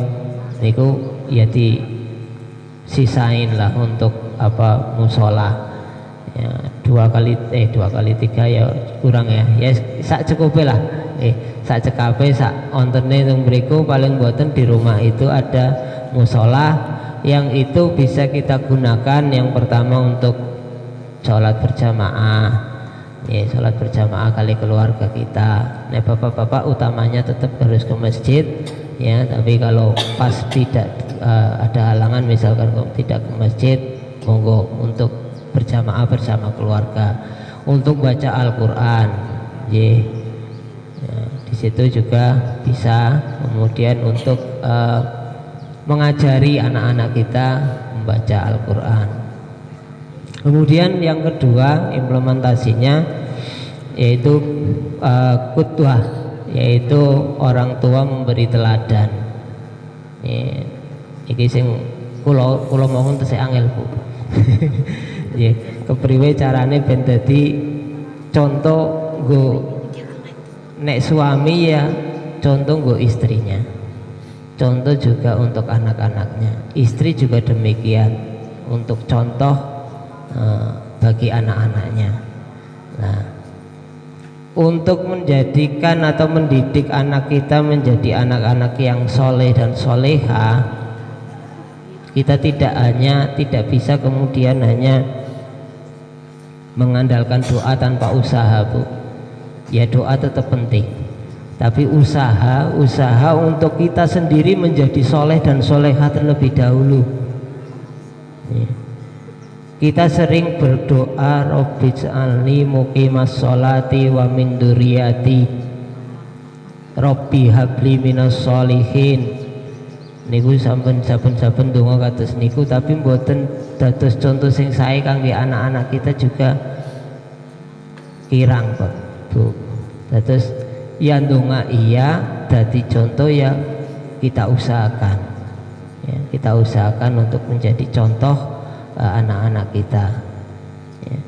niku ya disisain lah untuk apa musola ya, dua kali 3 ya kurang ya sak cukupe lah sak cekape sak ontene teng mriku paling boten di rumah itu ada musola yang itu bisa kita gunakan. Yang pertama untuk sholat berjamaah ya, sholat berjamaah kali keluarga kita. Nah bapak-bapak utamanya tetap harus ke masjid ya, tapi kalau pas tidak ada halangan misalkan tidak ke masjid, monggo untuk berjamaah bersama keluarga untuk baca Al-Quran ya. Di situ juga bisa kemudian untuk mengajari anak-anak kita membaca Al-Quran. Kemudian yang kedua implementasinya yaitu qudwah, yaitu orang tua memberi teladan. Iki sing kula mohon tesih angel Bu. Nggih, kepriwe carane ben dadi contoh nggo nek suami ya contoh nggo istrinya. Contoh juga untuk anak-anaknya. Istri juga demikian untuk contoh bagi anak-anaknya. Nah, untuk menjadikan atau mendidik anak kita menjadi anak-anak yang soleh dan soleha, kita tidak bisa kemudian hanya mengandalkan doa tanpa usaha Bu. Ya doa tetap penting, tapi usaha untuk kita sendiri menjadi soleh dan soleha terlebih dahulu ya. Kita sering berdoa Rabbi ij'alni muqimas sholati wa min dzurriyyati Rabbi habli minas sholihin. Niku saben-saben donga kados niku, tapi mboten dados contoh sing sae kangge anak-anak kita juga kirang kok Bu. Dados ya donga iya, dadi contoh ya kita usahakan ya, kita usahakan untuk menjadi contoh anak-anak kita ya.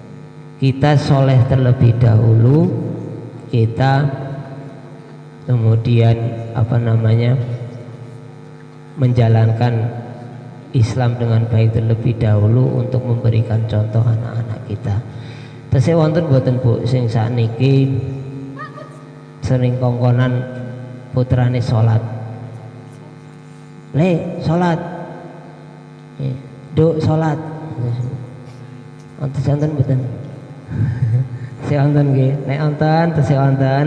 Kita soleh terlebih dahulu, kita kemudian menjalankan Islam dengan baik terlebih dahulu untuk memberikan contoh anak-anak kita. Tesih wonten boten Bu sing sakniki sering kongkonan putrane salat. Le, salat. Duk salat. Wonten wonten boten. Tesih wonten nggih. Nek wonten tesih wonten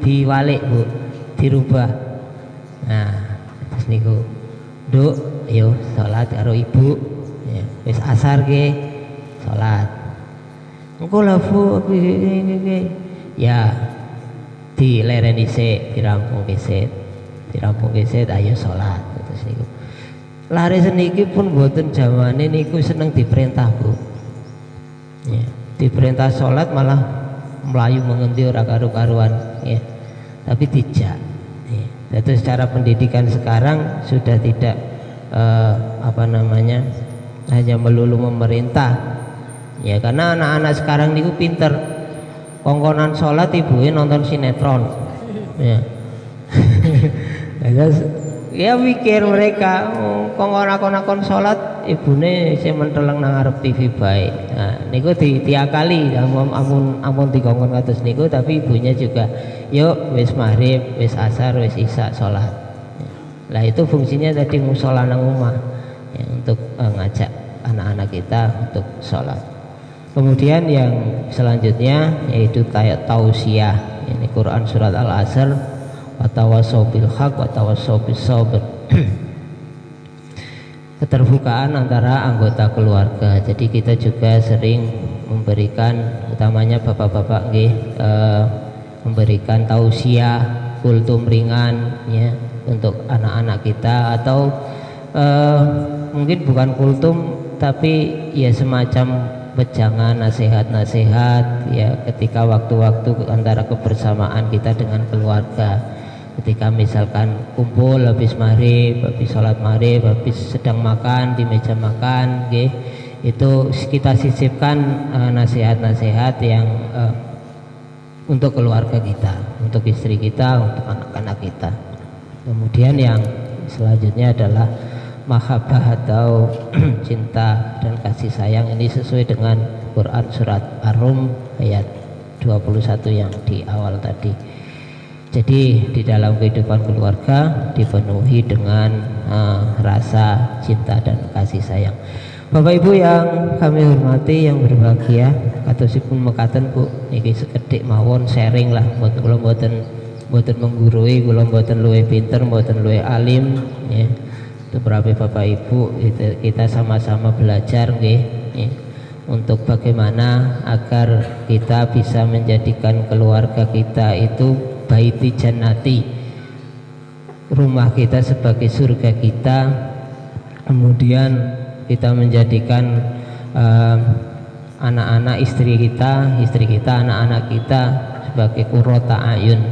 diwalik Bu, dirubah. Nah, terus niku duk yo salat karo ibu. Ya, wis asar nggih salat. Engko lha Bu ya dilereni sik, dirampung sik ayo salat terus niku. Lare seniki pun mboten jamane niku seneng diperintah Bu. Ya, diperintah salat malah melayu mengendi ora karu-karuan ya. Tapi tidak. Ya. Itu secara pendidikan sekarang sudah tidak hanya melulu memerintah. Ya karena anak-anak sekarang niku pinter, kongkonan sholat ibunya nonton sinetron, ya. Ya mikir mereka, kongkon sholat ibune saya menteleng nang ngarep TV baik. Nah, niku diakali, amun dikongkon kados niku, tapi ibunya juga, yuk wis maghrib, wis asar, wis isya sholat. Lah itu fungsinya tadi musola nang rumah, ya, untuk ngajak anak-anak kita untuk sholat. Kemudian yang selanjutnya yaitu tausiah, ini Quran surat Al-Asr, watawassaw bil haq watawassaw bis sabr. Keterbukaan antara anggota keluarga. Jadi kita juga sering memberikan, utamanya bapak-bapak memberikan tausiah, kultum ringan ya untuk anak-anak kita, atau mungkin bukan kultum tapi ya semacam wejangan, nasihat-nasihat ya ketika waktu-waktu antara kebersamaan kita dengan keluarga, ketika misalkan kumpul habis maghrib, habis sholat maghrib, habis sedang makan di meja makan itu kita sisipkan nasihat-nasihat yang untuk keluarga kita, untuk istri kita, untuk anak-anak kita. Kemudian yang selanjutnya adalah mahabbah atau cinta dan kasih sayang. Ini sesuai dengan Quran surat Ar-Rum ayat 21 yang di awal tadi. Jadi di dalam kehidupan keluarga dipenuhi dengan rasa cinta dan kasih sayang. Bapak Ibu yang kami hormati, yang berbahagia, katosipun mekaten Bu niki sekedhik mawon sharing lah, mboten menggurui, kula mboten luwih pinter, mboten luwih alim ya. Beberapa Bapak Ibu kita sama-sama belajar untuk bagaimana agar kita bisa menjadikan keluarga kita itu baiti jannati, rumah kita sebagai surga kita. Kemudian kita menjadikan anak-anak istri kita anak-anak kita sebagai qurrata ayun,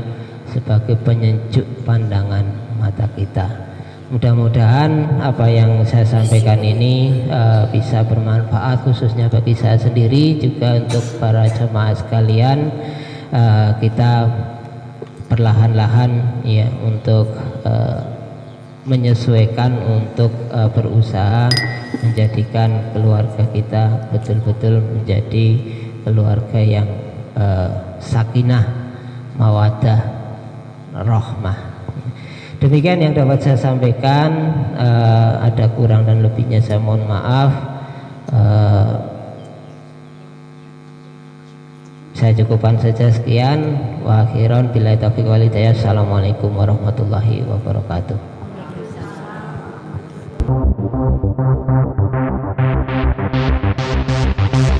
sebagai penyejuk pandangan mata kita. Mudah-mudahan apa yang saya sampaikan ini bisa bermanfaat, khususnya bagi saya sendiri, juga untuk para jemaah sekalian. Kita perlahan-lahan ya untuk menyesuaikan, untuk berusaha menjadikan keluarga kita betul-betul menjadi keluarga yang sakinah, mawaddah, rahmah. Demikian yang dapat saya sampaikan. Ada kurang dan lebihnya saya mohon maaf. Saya cukupkan saja sekian. Wa akhiran billahi taufiq wal hidayah. Assalamualaikum warahmatullahi wabarakatuh.